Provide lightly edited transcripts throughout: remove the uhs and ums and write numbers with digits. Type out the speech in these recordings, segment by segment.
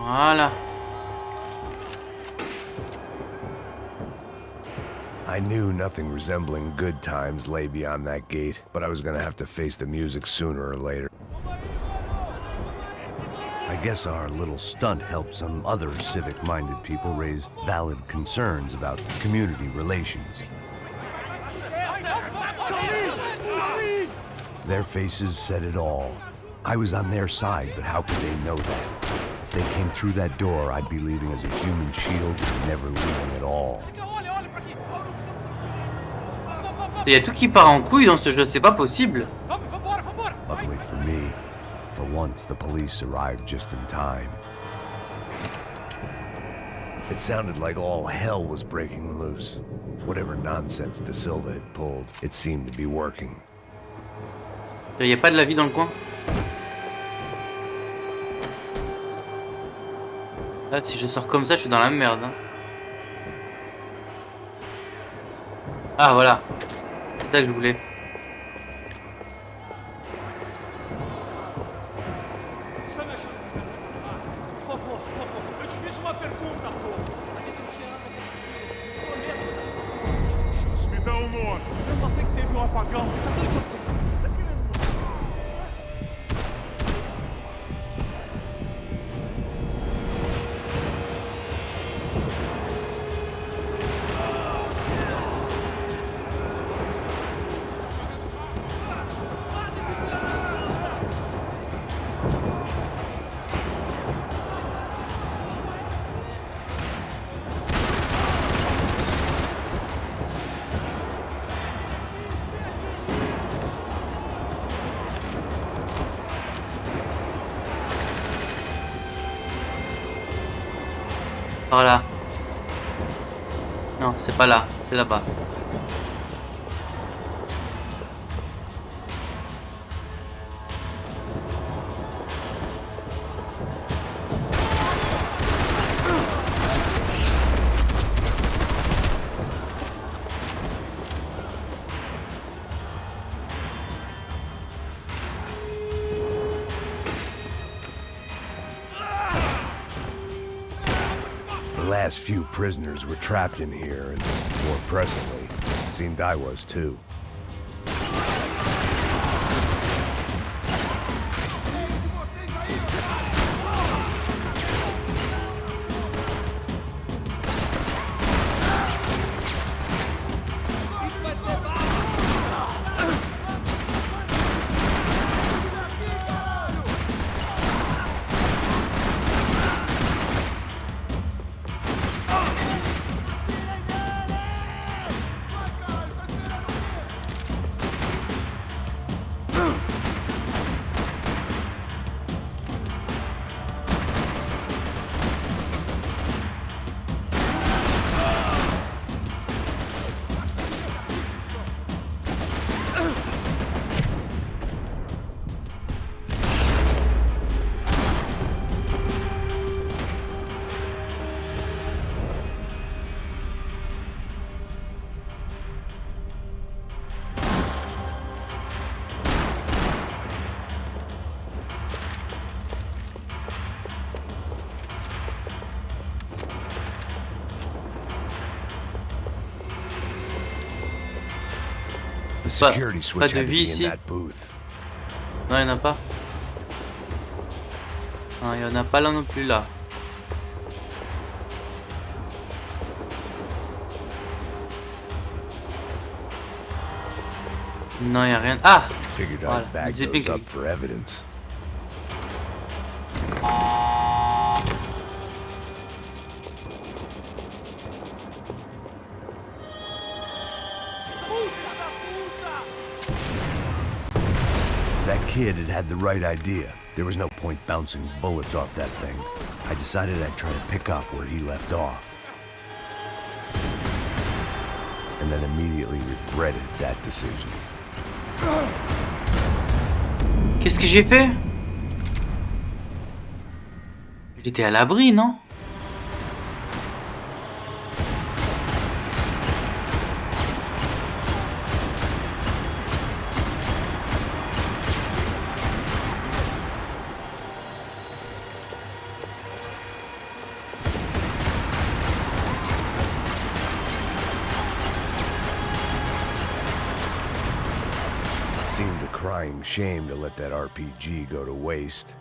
Voilà. I knew nothing resembling good times lay beyond that gate, but I was gonna have to face the music sooner or later. I guess our little stunt helped some other civic-minded people raise valid concerns about community relations. Their faces said it all. I was on their side, but how could they know that? If they came through that door, I'd be leaving as a human shield, never leaving at all. Il y a tout qui part en couille dans ce jeu, c'est pas possible. Luckily for me, for once the police arrived just in time. It sounded like all hell was breaking loose. Whatever nonsense De Silva had pulled, it seemed to be working. Il y a pas de la vie dans le coin. Là, si je sors comme ça, je suis dans la merde. Hein. Ah, voilà. C'est ça que je voulais. Par là. Non, c'est pas là, c'est là-bas. The last few prisoners were trapped in here, and more presently, seemed I was too. The security switch had to be in that booth. Non, il n'y en a pas. Non, il n'y en a pas là non plus là. Non, il n'y a rien. Ah! Figured Voilà, I'd bag c'est those piqué. up for evidence. That kid had the right idea. There was no point bouncing bullets off that thing. I decided I'd try to pick up where he left off. And then immediately regretted that decision. Qu'est-ce que j'ai fait? J'étais à l'abri, non? crying shame to let that RPG go to waste.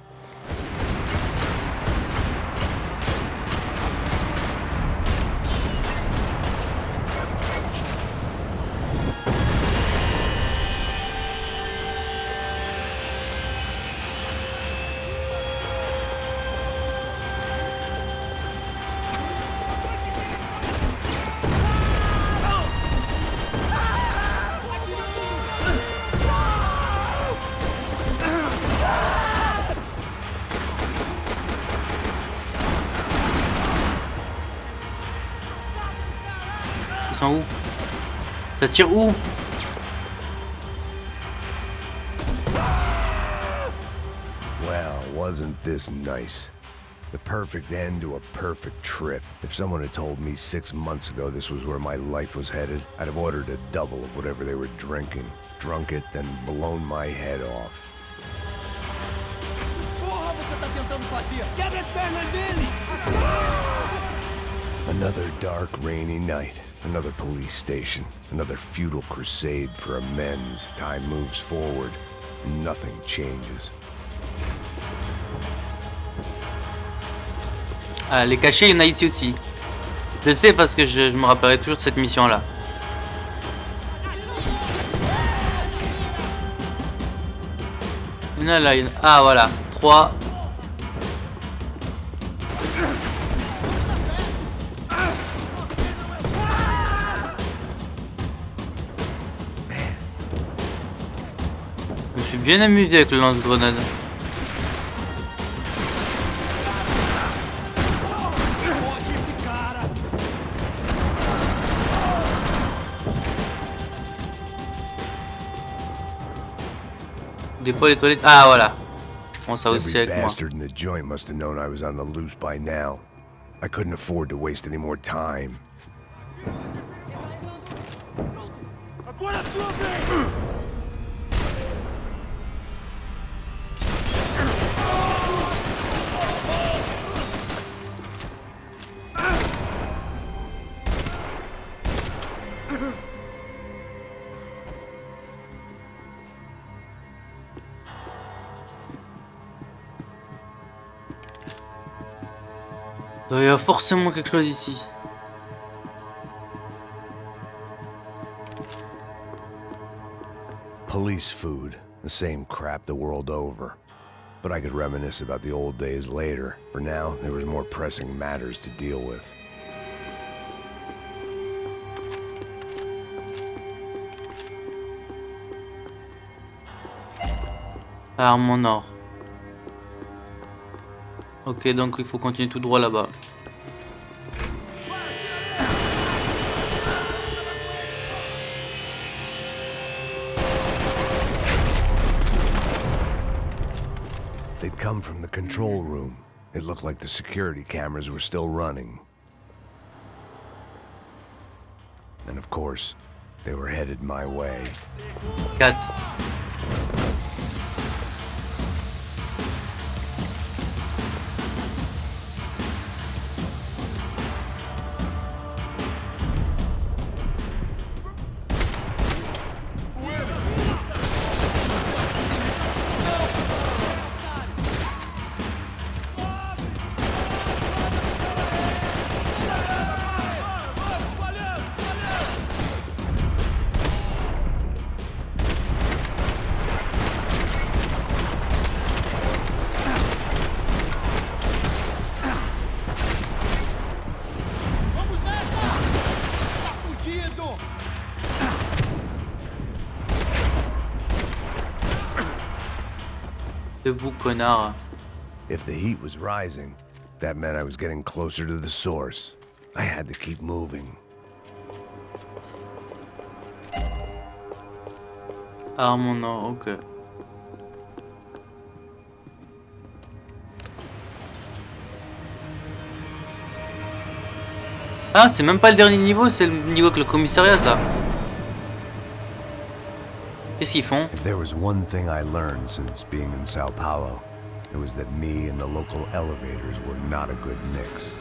Où? Ça tire où? Well, wasn't this nice? The perfect end to a perfect trip. If someone had told me 6 months ago this was where my life was headed, I'd have ordered a double of whatever they were drinking, drunk it, then blown my head off. Porra, você tá tentando fazer? Quebra as pernas dele! Another dark, rainy night. Another police station. Another futile crusade for amends. Time moves forward. And nothing changes. Ah, les cachets, il y en a ici aussi. Je le sais parce que je me rappellerai toujours de cette mission-là. Il y en a là, ah voilà, 3. Je me suis bien amusé avec le lance-grenade. Des fois les toilettes. Ah voilà. Bon ça aussi Every avec moi. bastard in the joint must have known I was on the loose by now. I couldn't afford to waste any more time. Agora a sua vez! Il doit y avoir forcément quelque chose ici. Police food. The same crap the world over. But I could reminisce about the old days later. For now, there was more pressing matters to deal with. Arme en or. Ok, donc il faut continuer tout droit là-bas. They'd come from the control room. It looked like the security cameras were still running. And of course, they were headed my way. 4. Debout, connard. If the heat was rising, that meant I was getting closer to the source. I had to keep moving. Arme en or, ok. Ah, c'est même pas le dernier niveau, c'est le niveau avec le commissariat, ça. Qu'est-ce qu'ils font? If there was one thing I learned since being in Sao Paulo, it was that me and the local elevators were not a good mix.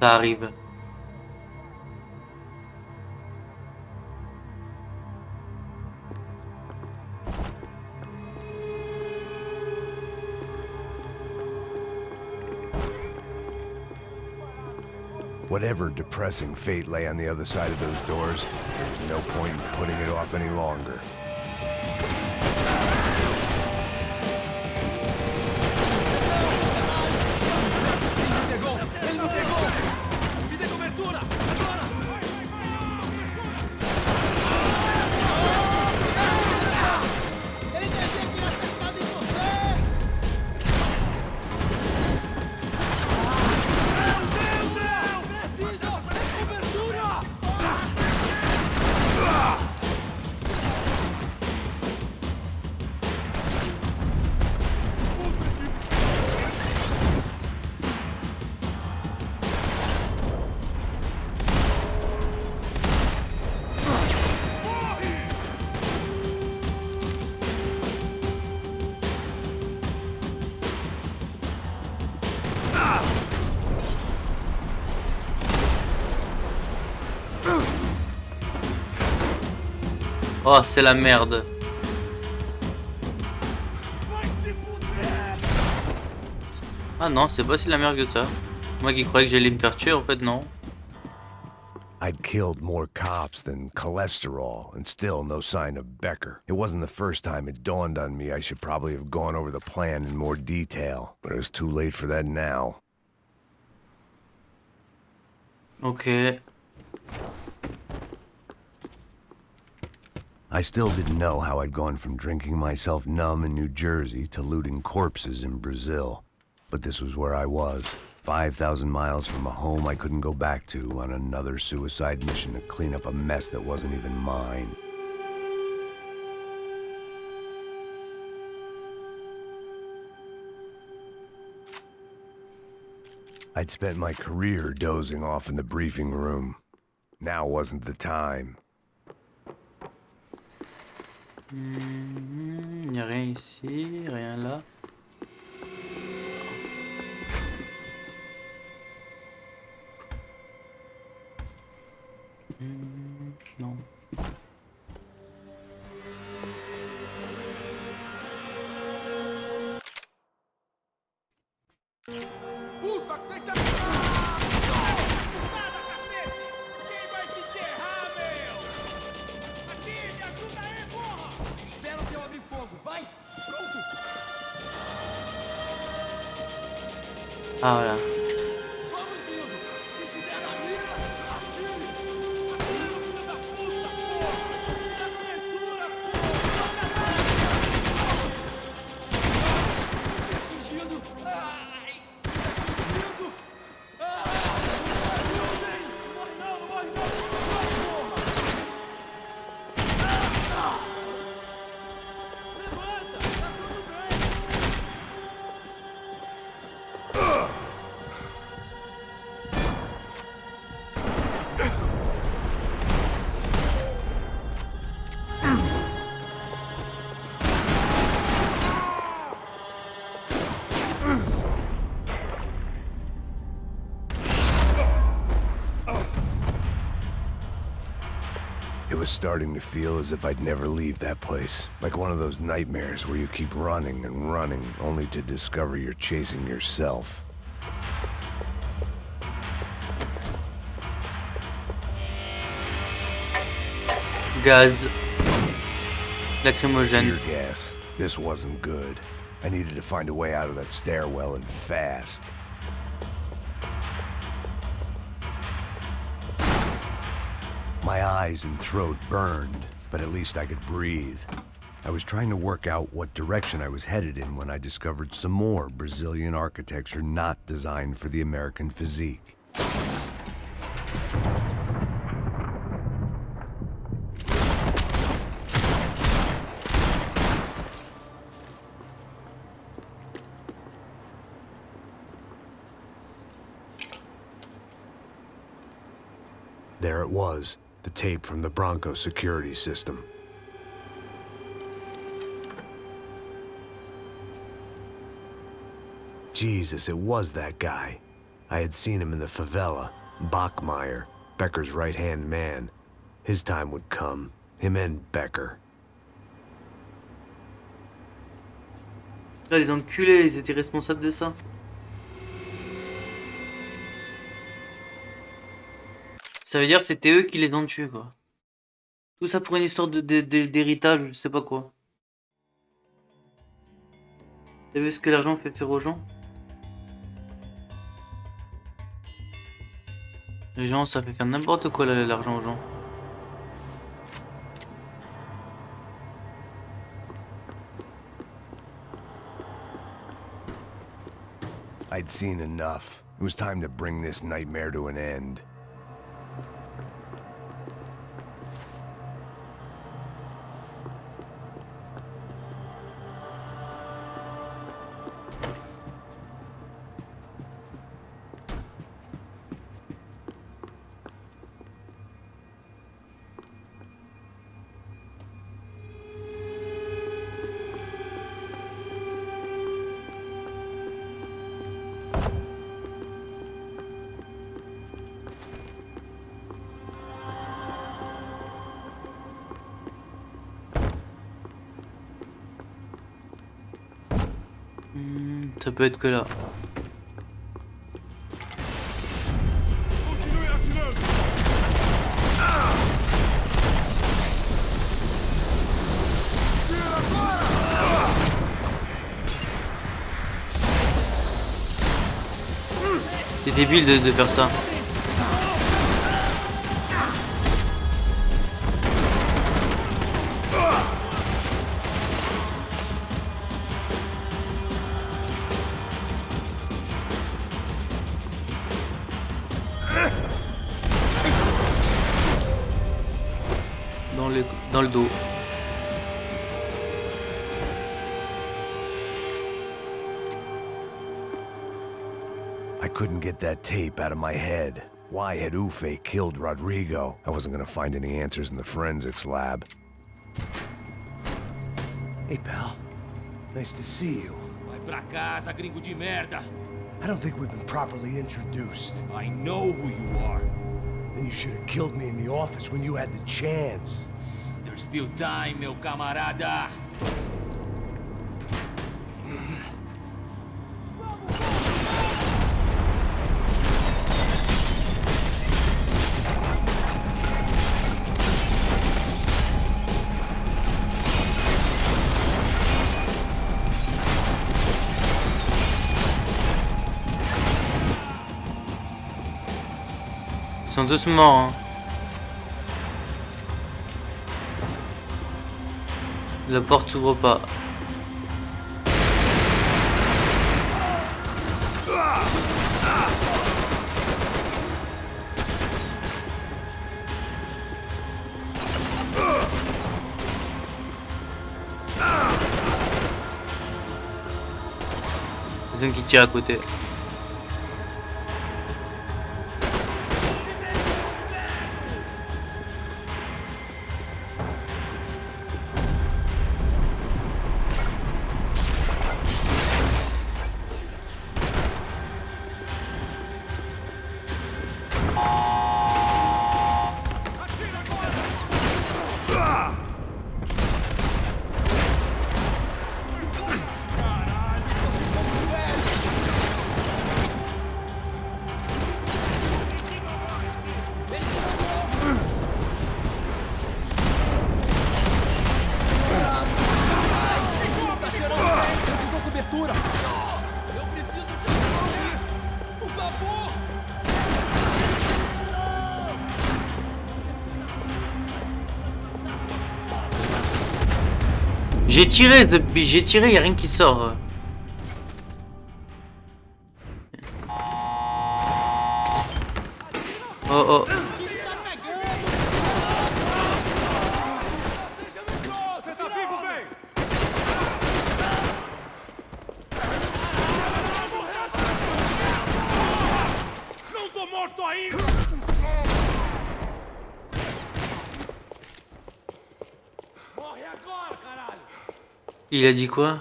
Ça arrive. Whatever depressing fate lay on the other side of those doors, there's no point in putting it off any longer. Oh, c'est la merde. Ah non, c'est pas si la merde que ça. Moi qui croyais que j'allais me faire tuer, en fait, non. I'd killed more cops than cholesterol, and still no sign of Becker. It wasn't the first time it dawned on me I should probably have gone over the plan in more detail, but it was too late for that now. Ok. I still didn't know how I'd gone from drinking myself numb in New Jersey to looting corpses in Brazil. But this was where I was, 5,000 miles from a home I couldn't go back to, on another suicide mission to clean up a mess that wasn't even mine. I'd spent my career dozing off in the briefing room. Now wasn't the time. Y a rien ici, rien là. Non. Puta, tem que... Nada, cacete! Quem vai te enterrar, meu? Aqui, me ajuda aí, porra! Espera que eu abrir fogo, vai! Pronto! Ah, voilà. Vamos indo! Se estiver na mira, atire! Atire, filho da puta, porra! Dá cobertura, porra! Me atingindo! Ai! Atingindo! Ajudem! Não morre não, não morre não! Levanta! Tá tudo bem! It was starting to feel as if I'd never leave that place. Like one of those nightmares where you keep running and running, only to discover you're chasing yourself. Gaz. Tear Lacrymogène. gas. This wasn't good. I needed to find a way out of that stairwell and fast. My eyes and throat burned, but at least I could breathe. I was trying to work out what direction I was headed in when I discovered some more Brazilian architecture not designed for the American physique. There it was, the tape from the Bronco security system. Jesus, it was that guy. I had seen him in the favela, Bachmeyer, Becker's right-hand man. His time would come, him and Becker. Là, les enculés, ils étaient responsables de ça. Ça veut dire que c'était eux qui les ont tués, quoi. Tout ça pour une histoire d'héritage, je sais pas quoi. T'as vu ce que l'argent fait faire aux gens? Les gens, ça fait faire n'importe quoi l'argent aux gens. I'd seen enough. It was time to bring this nightmare to an end. Ça peut être que là. Continuez atirando! C'est débile de faire ça. Dans le dos. I couldn't get that tape out of my head. Why had Ufe killed Rodrigo? I wasn't gonna find any answers in the forensics lab. Hey, pal. Nice to see you. Vai pra casa, gringo de merda! I don't think we've been properly introduced. I know who you are. Then you should have killed me in the office when you had the chance. There's still time, meu camarada! Ils sont tous morts, hein. La porte s'ouvre pas. C'est un qui tire à côté. J'ai tiré, j'ai tiré, y a rien qui sort. Oh oh. Você tá vivo, véi? Não tô morto ainda! Morre agora, caralho! Il a dit quoi?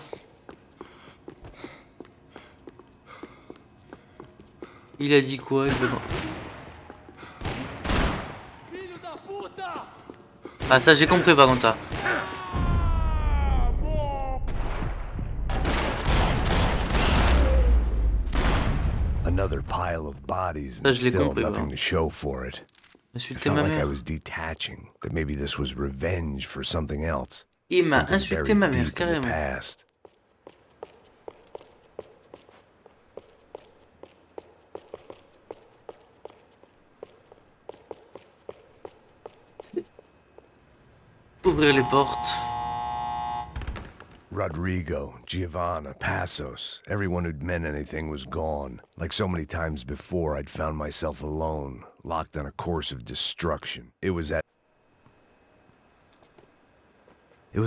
Il a dit quoi? Filho da puta! Ah, ça j'ai compris par contre ça. Another pile of bodies Ça and je l'ai still compris. nothing Voilà. to show for it. It Insulter felt ma like I mère. was detaching, that maybe this was revenge for something else. Il m'a Something insulté buried ma mère, deep in the carrément. past. Ouvrir les portes. Rodrigo, Giovanna, Passos, everyone who'd meant anything was gone. Like so many times before, I'd found myself alone, locked on a course of destruction. It was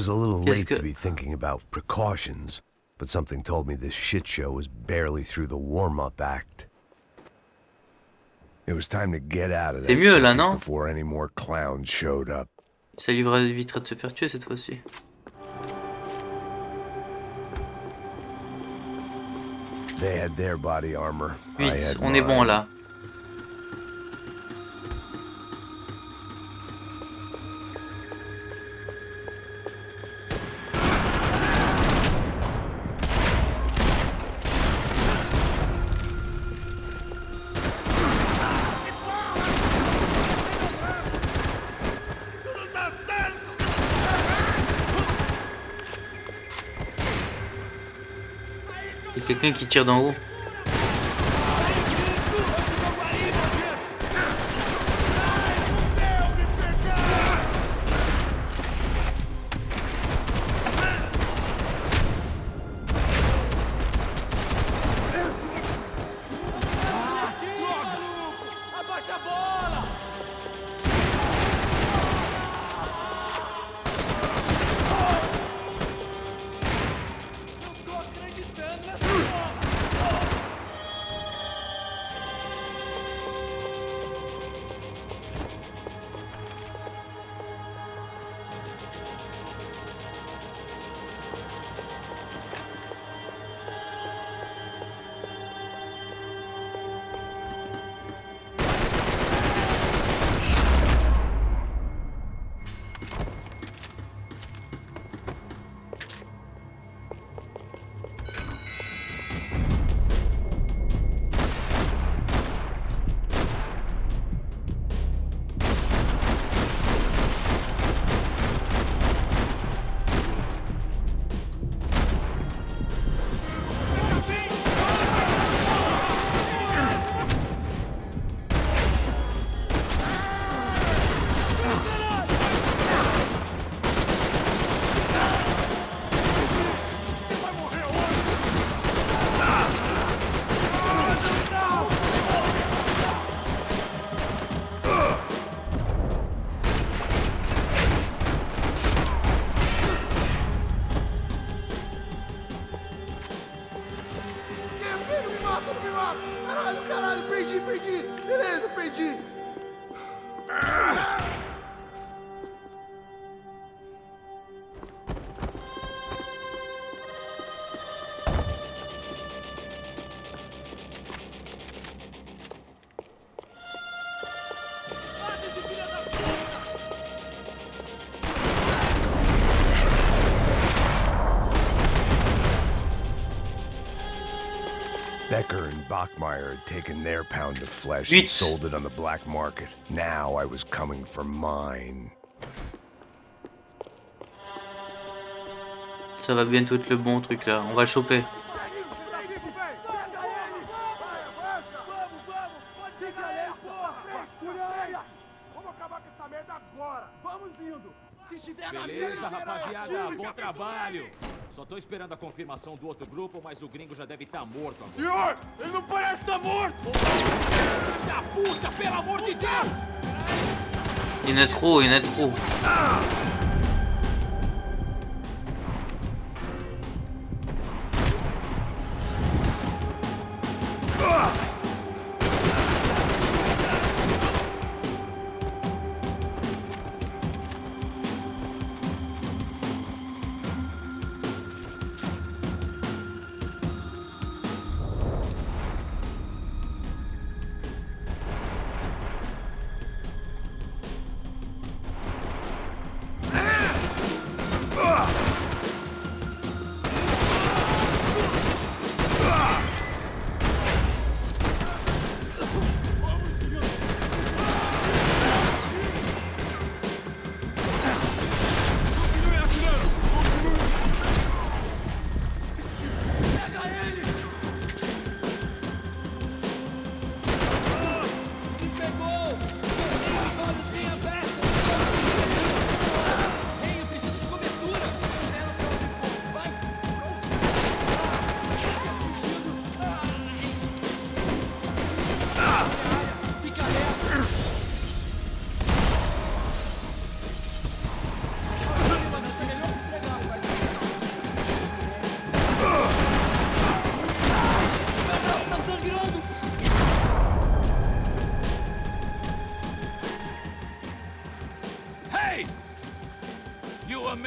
a little late to be thinking about precautions, but something told me this shit show was barely through the warm-up act. It was time to get out of that mieux, là, circus non? before any more clowns showed up. Ça lui évitera de se faire tuer cette fois-ci. They had their body armor. I 8, had on est bon mine. là. Il y a quelqu'un qui tire d'en haut. Abaixa a bola! Não tô acreditando nessa porra! Não me mata, não me mata! Caralho, caralho, perdi! Beleza, perdi! Mata esse filho da puta! Becker and Bachmeyer had taken their pound of flesh 8. and sold it on the black market. Now I was coming for mine. Ça va bientôt être le bon truc là. On va le choper. Vamos acabar com essa merda agora! Vamos indo! Se estiver na Beleza, mira, rapaziada, atire, bom capitão! trabalho. Só tô esperando a confirmação do outro grupo, mas o gringo já deve estar morto agora. Senhor, ele não parece estar morto! Filho da puta, pelo amor de Deus! Il y en a trop, il y en a trop.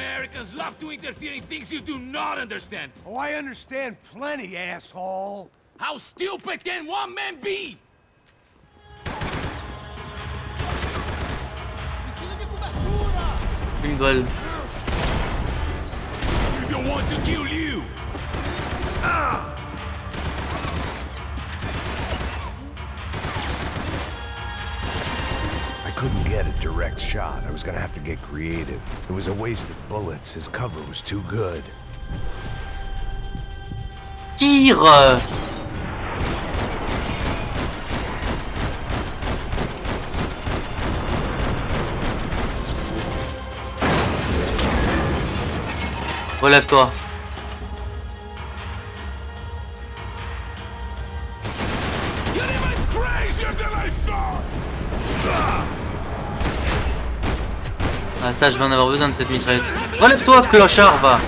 Americans love to interfere in things you do not understand. Oh, I understand plenty, asshole. How stupid can one man be? Preciso de cobertura! Une balle. We don't want to kill you. I couldn't get a direct shot. I was gonna have to get creative. It was a waste of bullets. His cover was too good. Tire! Relève-toi. You're even crazier than I thought! Ah ça, je vais en avoir besoin de cette mitraillette. Relève-toi, clochard, va.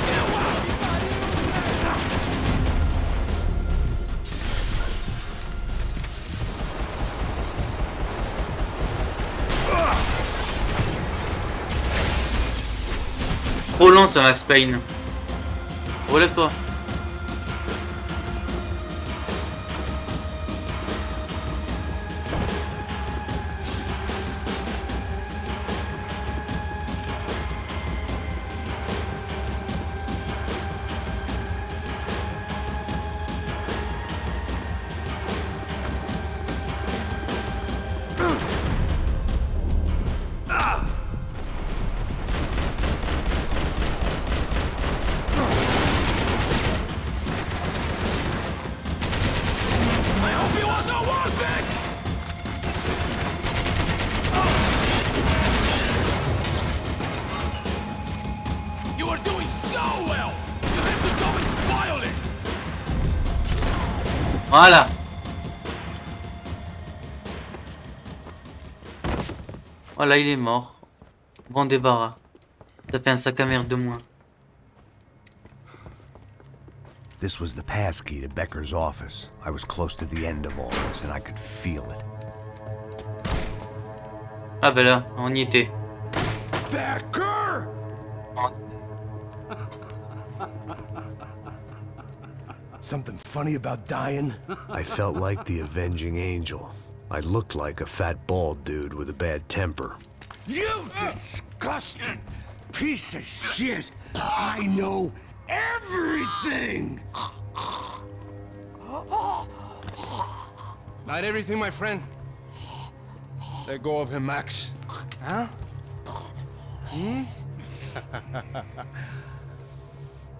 Trop lent ce Max Payne. Relève-toi. I hope it wasn't worth it! You are doing so well! You have to go and spoil it! Voilà. Voilà, il est mort. Grand débarras. Ça fait un sac à merde de moins. This was the passkey to Becker's office. I was close to the end of all this, and I could feel it. Ah ben là, on y était. Becker! Something funny about dying? I felt like the avenging angel. I looked like a fat bald dude with a bad temper. You disgusting piece of shit! I know everything! Not everything, my friend. Let go of him, Max. Huh? Hmm?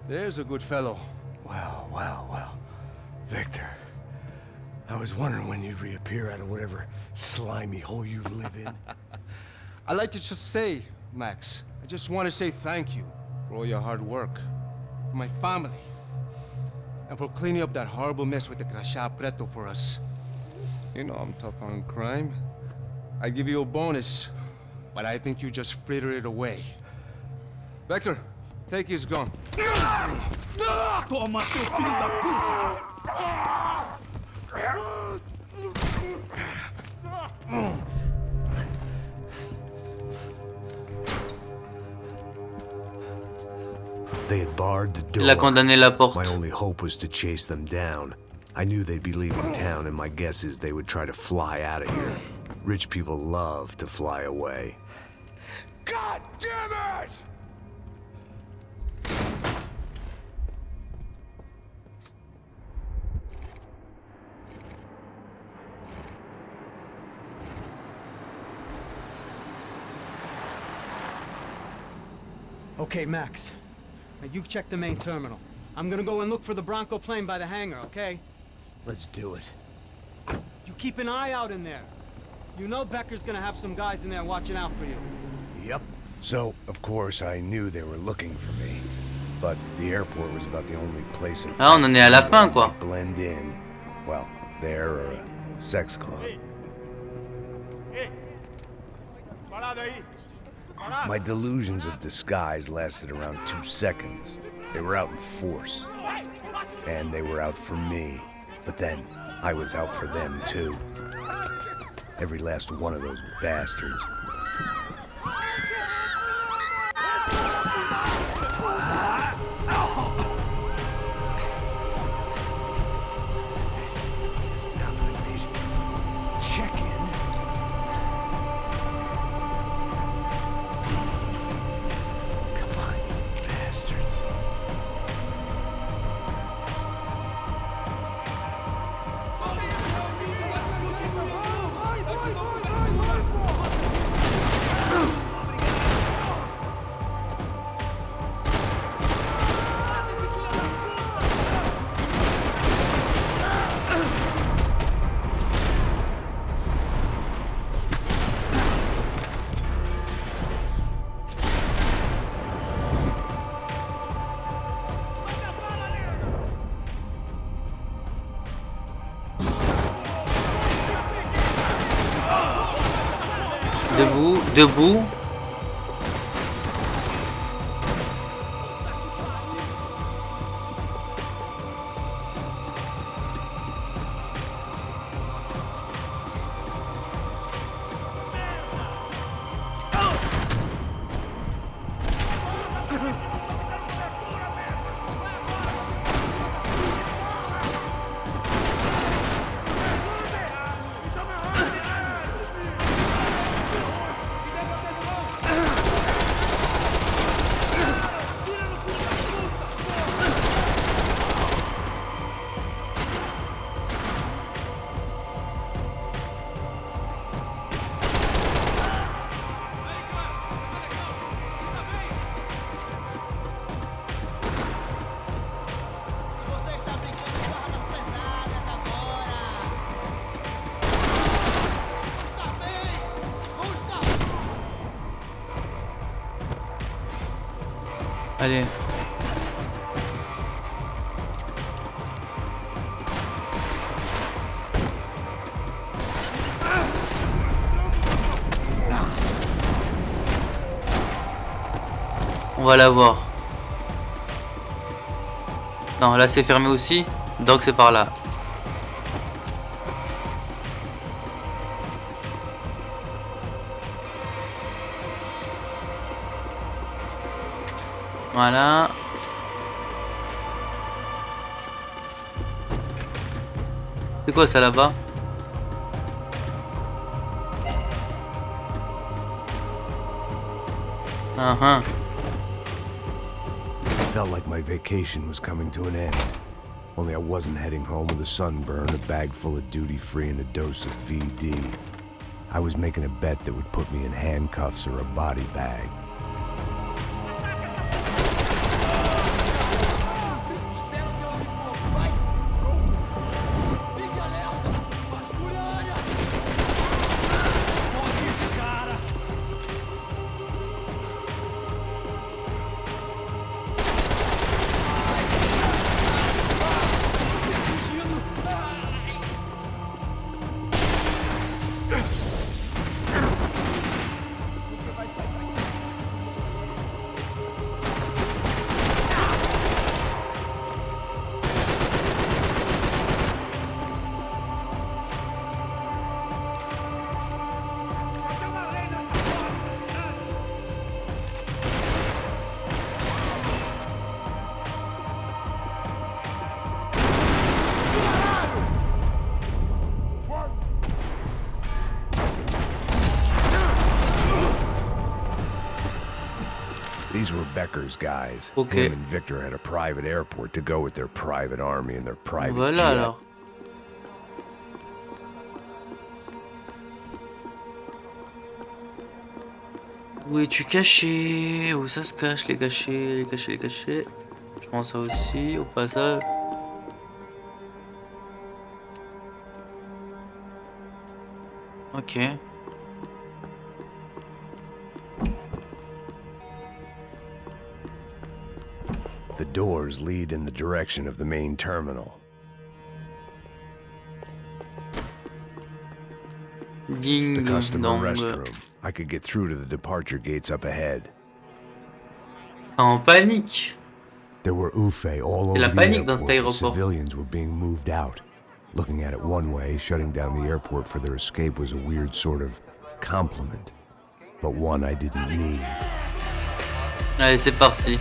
There's a good fellow. Well, well, well. Victor, I was wondering when you'd reappear out of whatever slimy hole you live in. I'd like to just say, Max, I just want to say thank you for all your hard work, for my family, and for cleaning up that horrible mess with the crachá preto for us. You know I'm tough on crime. I give you a bonus, but I think you just fritter it away. Becker, take his gun. Toma, seu filho da puta! They had barred the door. Il a condamné la My porte. only hope was to chase them down. I knew they'd be leaving town, and my guess is they would try to fly out of here. Rich people love to fly away. God damn it! Okay, Max. Now you check the main terminal. I'm gonna go and look for the Bronco plane by the hangar, okay? Let's do it. You keep an eye out in there. You know Becker's gonna have some guys in there watching out for you. Yep. So, of course, I knew they were looking for me. But the airport was about the only place in Ah, on en est à la fin, quoi. blend in. Well, there or a sex club. My delusions of disguise lasted around 2 seconds. They were out in force. And they were out for me. But then, I was out for them too. Every last one of those bastards. Debout, debout. Você está brincando com armas pesadas agora! Está bem! Está... Allez. On va la voir. Non, là c'est fermé aussi, donc c'est par là. Voilà. C'est quoi ça là-bas? Uh-huh. It felt like my vacation was coming to an end. Only I wasn't heading home with a sunburn, a bag full of duty-free, and a dose of VD. I was making a bet that would put me in handcuffs or a body bag. Espero teu amigo! Vai! Fique alerta! Vasculhe a área! Foge esse cara! Você vai sair daqui! These were Becker's guys. Okay. Him and Victor had a private airport to go with their private army and their private Voilà jet. alors. Où es-tu caché? Où ça se cache, les cachets, les cachets, les cachets? Je prends ça aussi, au passage. Ok. The doors lead in the direction of the main terminal. Ding The customer dong. restroom. I could get through to the departure gates up ahead. C'est en panique. There were Ufe all over la the panique dans cet airport. aéroport. Civilians were being moved out. Looking at it one way, shutting down the airport for their escape was a weird sort of compliment. But one I didn't need. Allez, c'est parti.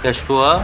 Cache-toi.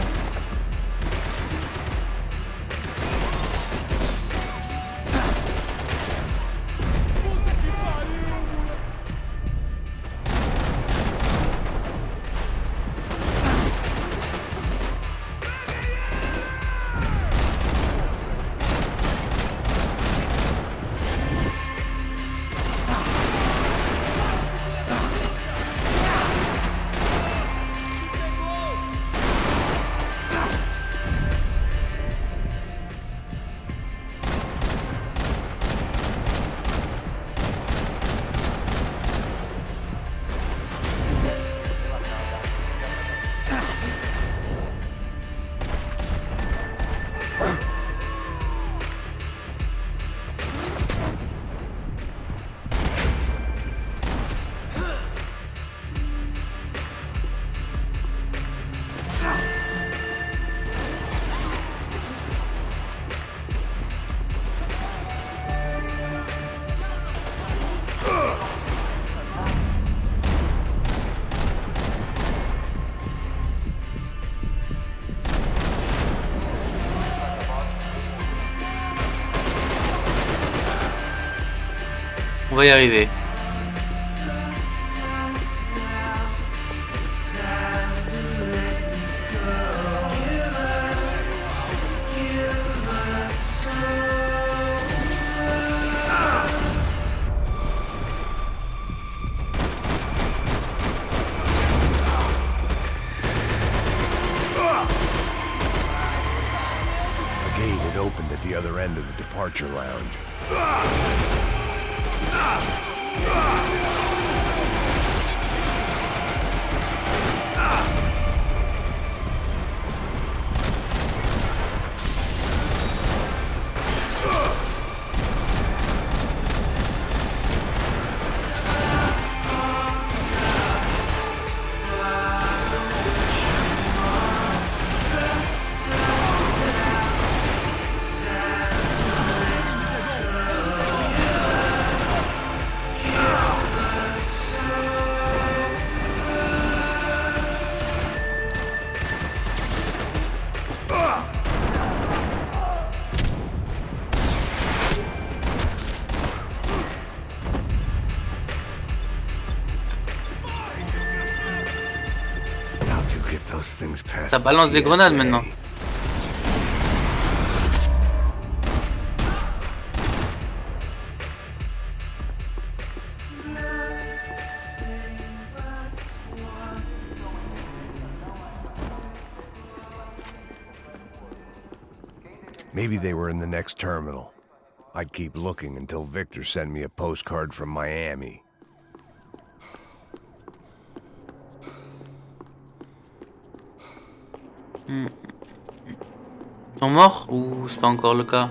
On va y arriver. Opened at the other end of the departure lounge. Ça balance des grenades maintenant. Maybe they were in the next terminal. I'd keep looking until Victor sent me a postcard from Miami. Ils sont morts ou c'est pas encore le cas?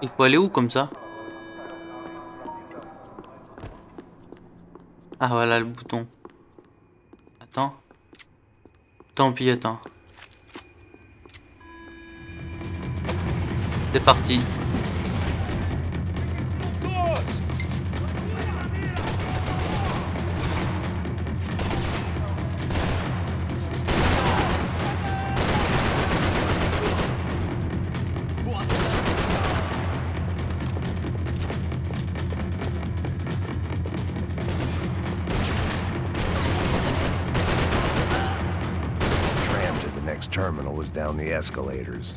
Il faut aller où comme ça? Ah voilà le bouton. Attends. Tant pis, attends. C'est parti. Terminal was down the escalators.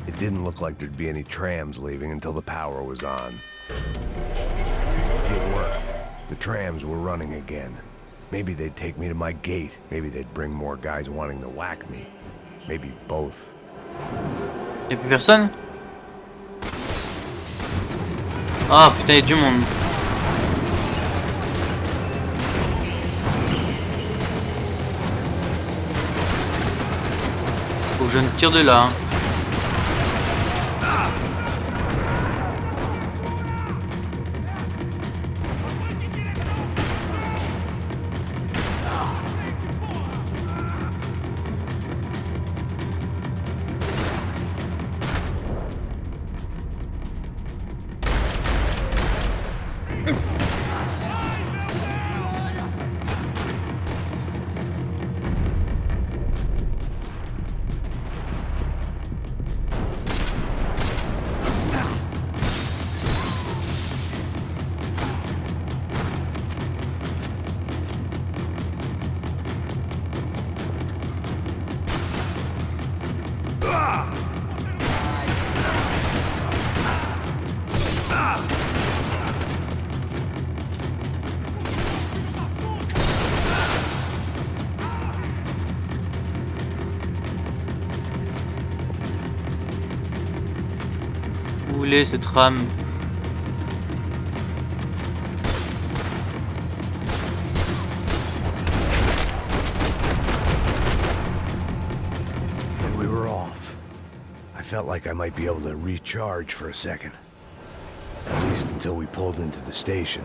It didn't look like there'd be any trams leaving until the power was on. It worked. The trams were running again. Maybe they'd take me to my gate. Maybe they'd bring more guys wanting to whack me. Maybe both. Y'a plus personne? Ah putain, y'a du monde. Faut que je ne tire de là. Hein. Où il est ce tram? When we were off, I felt like I might be able to recharge for a second. At least until we pulled into the station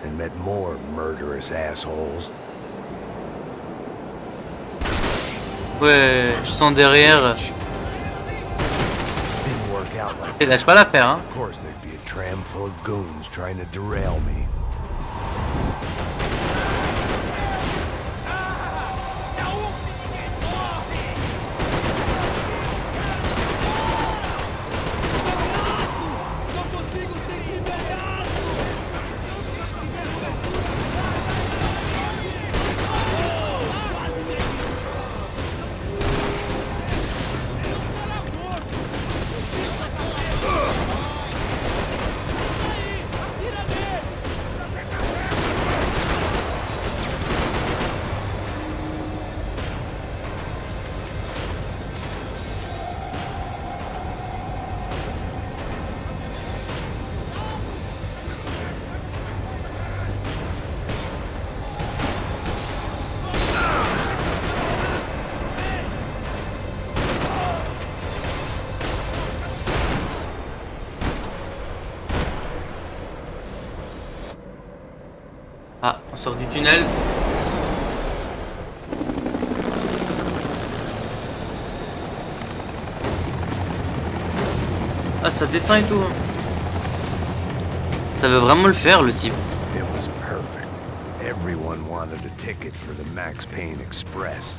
and met more murderous assholes. Ouais, je sens derrière. Didn't work out like Et lâche pas l'affaire, hein. Of course, there'd be a tram full of goons trying to derail me. Não consigo sentir meu braço! Quase me atira nele! Ah, on sort du tunnel. Ah, ça descend et tout. Hein. Ça veut vraiment le faire, le type. It was perfect. Everyone wanted a ticket for the Max Payne Express.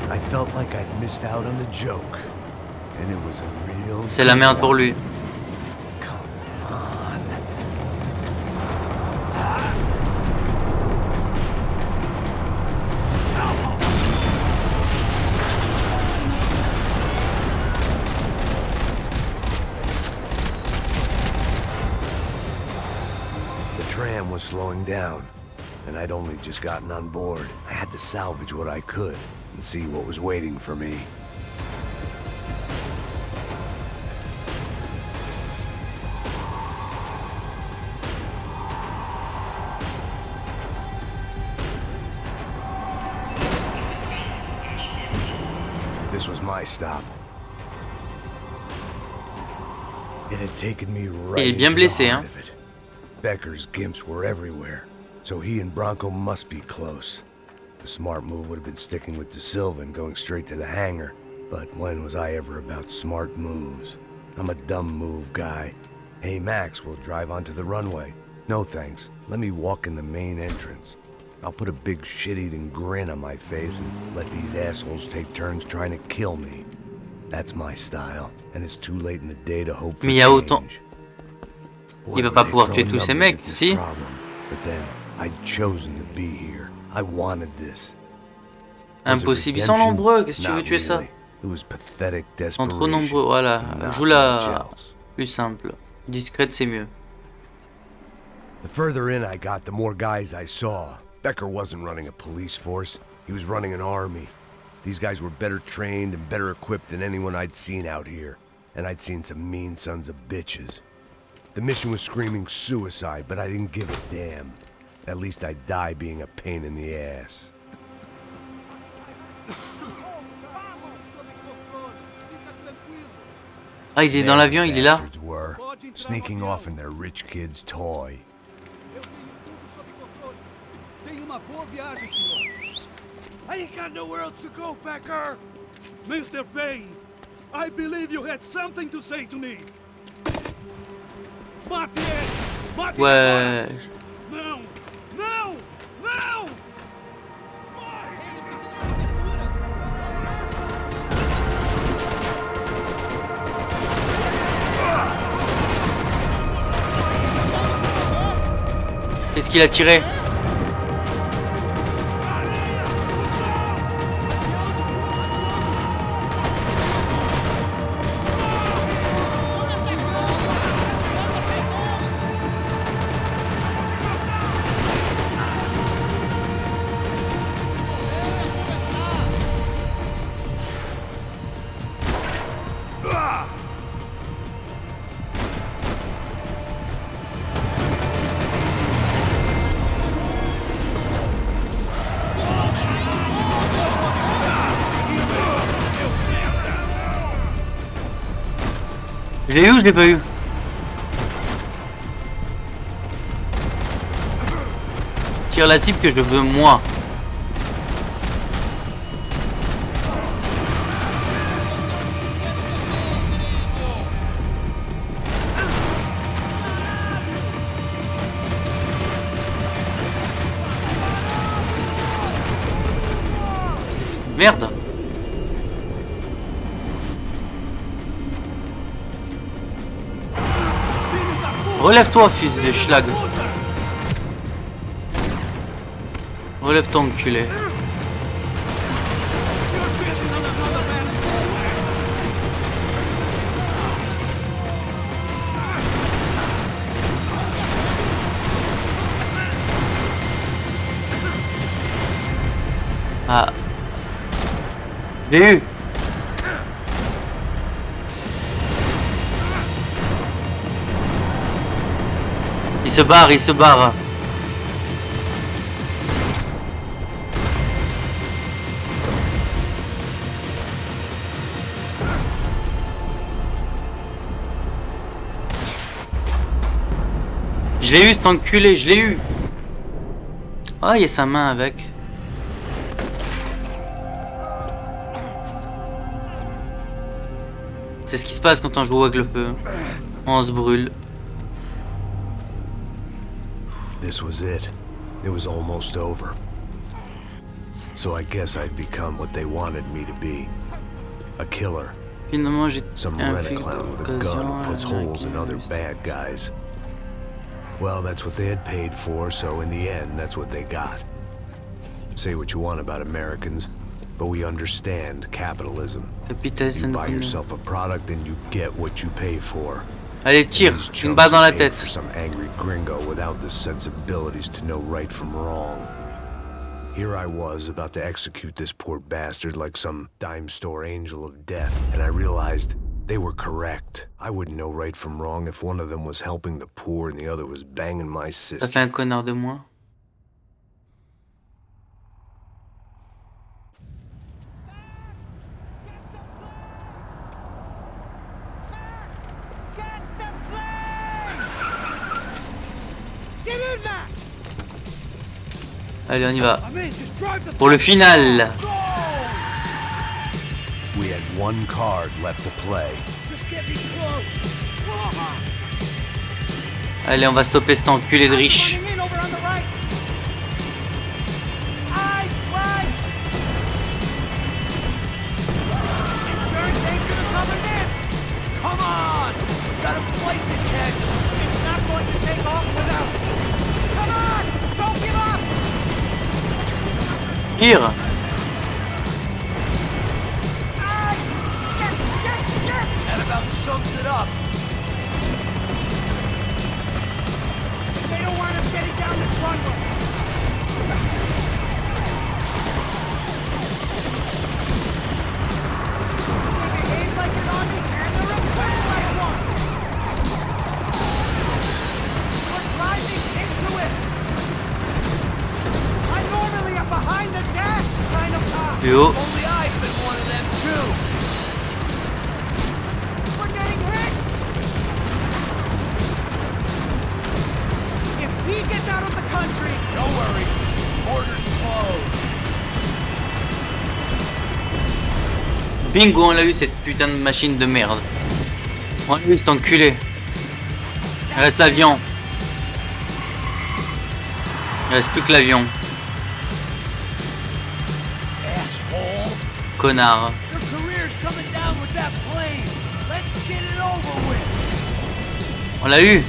I felt like I'd missed out on the joke. And it was a real... C'est la merde pour lui. Come on. The tram was slowing down, and I'd only just gotten on board. I had to salvage what I could and see what was waiting for me. This was my stop. It had taken me right Il est bien into the blessé, heart hein. of it. Becker's gimps were everywhere, so he and Bronco must be close. The smart move would have been sticking with De Silva and going straight to the hangar, but when was I ever about smart moves? I'm a dumb move guy. Hey Max, we'll drive onto the runway. No thanks, let me walk in the main entrance. I'll put a big shit-eating grin on my face and let these assholes take turns trying to kill me. That's my style, and it's too late in the day to hope for Mais il y a autant. change. Il va pas pouvoir tuer tous ces mecs, si? But then I'd chosen to be here. I wanted this. Impossible, ils sont nombreux, qu'est-ce que tu veux tuer ça? It was pathetic Ils sont trop desperation. nombreux, voilà. Not Joue la much else. plus simple. Discrète, c'est mieux. The further in I got, the more guys I saw. Becker wasn't running a police force. He was running an army. These guys were better trained and better equipped than anyone I'd seen out here. And I'd seen some mean sons of bitches. The mission was screaming suicide, but I didn't give a damn. At least I'd die being a pain in the ass. Ah, il est dans l'avion, il est là. Bastards were, sneaking off in their rich kid's toy. Tenha uma boa viagem, senhor. I ain't got nowhere else to go, Becker! Mr. Payne, I believe you had something to say to me. Mate ele! Mate Ouais. ele! Não! Não! Não! Mais! Est-ce qu'il a tiré? Je l'ai eu ou je l'ai pas eu? Tire la cible que je veux moi. Merde. Relève-toi, fils de schlag. Relève-toi, enculé. Ah. Je l'ai eu. Il se barre, il se barre. Je l'ai eu cet enculé, je l'ai eu. Ah, il y a sa main avec. C'est ce qui se passe quand on joue avec le feu. On se brûle. This was it. It was almost over. So I guess I'd become what they wanted me to be. A killer. Finalement, j'ai Some un rent-a-clown with a gun who puts holes in other bad guys. Well, that's what they had paid for, so in the end, that's what they got. Say what you want about Americans, but we understand capitalism. You buy yourself a product and you get what you pay for. Allez, tire, une balle dans la tête. Some angry gringo without the sensibilities to know right from wrong. Here I was about to execute this poor bastard like some dime store angel of death, and I realized they were correct. I wouldn't know right from wrong if one of them was helping the poor and the other was banging my sister. Ça fait un connard de moi. Allez, on y va. Pour le final. We had one card left to play. Allez, on va stopper cet enculé de riche. Tire. That about sums it up. They don't want us getting down this runway. They behave like an army and they're equipped like one. We're driving into it. I'm normally a behind the gas kind of cop. Yo. Only I've been one of them too. We're getting hit. If he gets out of the country, don't worry. Borders closed. Bingo, on l'a eu cette putain de machine de merde. On l'a eu cet enculé. Il reste l'avion. Il reste plus que l'avion. Asshole. Connard. Your career's coming down with that plane. Let's get it over with. On l'a eu.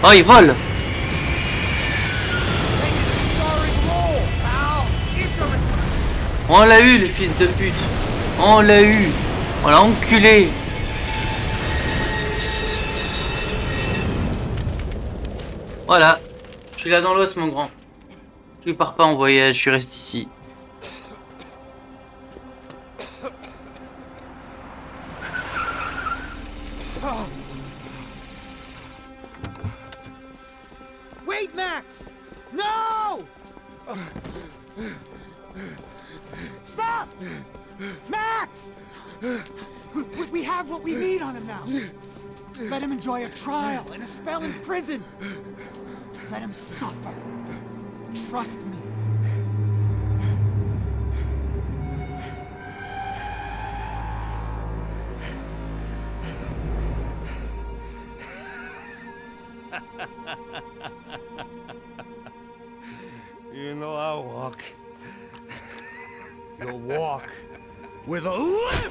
Oh, il vole. On l'a eu, le fils de pute. On l'a eu. On l'a enculé. Voilà. Je suis là dans l'os, mon grand. Tu pars pas en voyage, je reste ici. Wait, Max! No! Stop! Max! We have what we need on him now. Let him enjoy a trial and a spell in prison. Let him suffer. Trust me. You know I walk. You'll walk with a lift.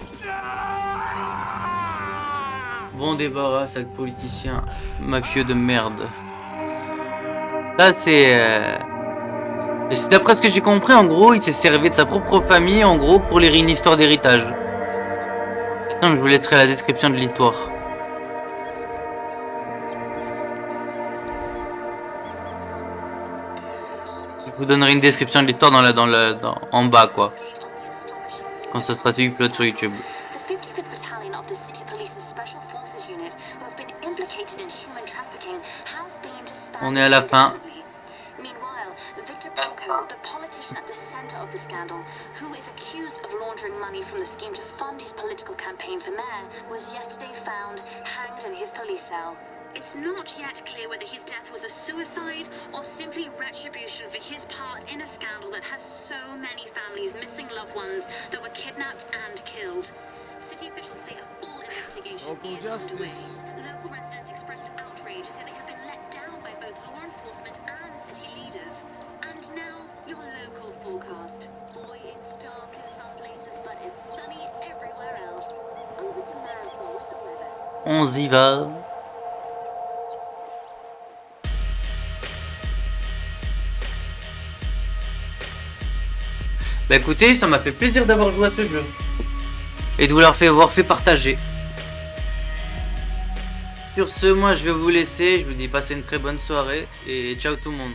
Bon débarras, sac politicien mafieux de merde. Ça c'est... D'après ce que j'ai compris, en gros, il s'est servi de sa propre famille, en gros, pour lire une histoire d'héritage. Je vous laisserai la description de l'histoire. Je vous donnerai une description de l'histoire en bas, quoi. Quand ça sera upload sur YouTube. On est à la fin. The politician at the center of the scandal, who is accused of laundering money from the scheme to fund his political campaign for mayor, was yesterday found hanged in his police cell. It's not yet clear whether his death was a suicide or simply retribution for his part in a scandal that has so many families missing loved ones that were kidnapped and killed. City officials say a full investigation is underway. Local residents expressed outrage, say they have been let down by both law enforcement and city leaders. And now, your local forecast. Boy, it's dark in some places, but it's sunny everywhere else. Over to Marisol with the weather. On y va. Bah écoutez, ça m'a fait plaisir d'avoir joué à ce jeu. Et de vous l'avoir fait partager. Sur ce, moi je vais vous laisser. Je vous dis passez une très bonne soirée. Et ciao tout le monde.